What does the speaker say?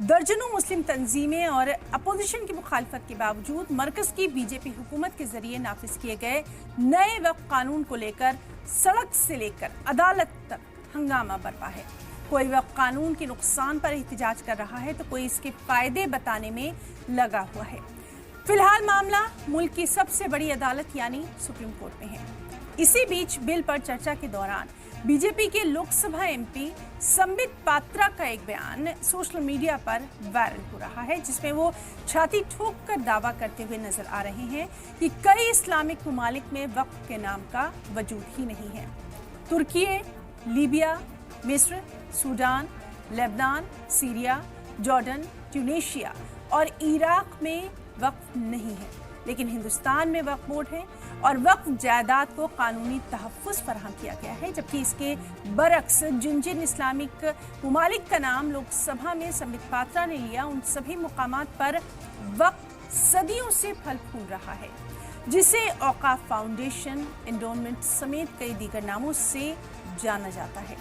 दर्जनों मुस्लिम तंजीमें और अपोजिशन की मुखालफत के बावजूद मरकज की बीजेपी हुकूमत के जरिए नाफिज किए गए नए वक्फ कानून को लेकर सड़क से लेकर अदालत तक हंगामा बरपा है। कोई वक्फ कानून के नुकसान पर एहतजाज कर रहा है तो कोई इसके फायदे बताने में लगा हुआ है। फिलहाल मामला मुल्क की सबसे बड़ी अदालत यानी सुप्रीम कोर्ट में है। इसी बीच बिल पर चर्चा के दौरान बीजेपी के लोकसभा एमपी संबित पात्रा का एक बयान सोशल मीडिया पर वायरल हो रहा है, जिसमें वो छाती ठोक कर दावा करते हुए नजर आ रहे हैं कि कई इस्लामिक ममालिक में वक्फ के नाम का वजूद ही नहीं है। तुर्की, लीबिया, मिस्र, Sudan, Lebanon, Syria, Jordan, Tunisia और इराक में वक्फ नहीं है, लेकिन हिंदुस्तान में वक्फ बोर्ड है और वक्फ जायदाद को कानूनी तहफ़्फ़ुज़ फराहम किया गया है। जबकि इसके बरक्स जिन जिन इस्लामिक ममालिक का नाम लोकसभा में संबित पात्रा ने लिया, उन सभी मुकामात पर वक्फ सदियों से फल फूल रहा है, जिसे औकाफ फाउंडेशन, एंडोनमेंट समेत कई दीगर नामों से जाना जाता है।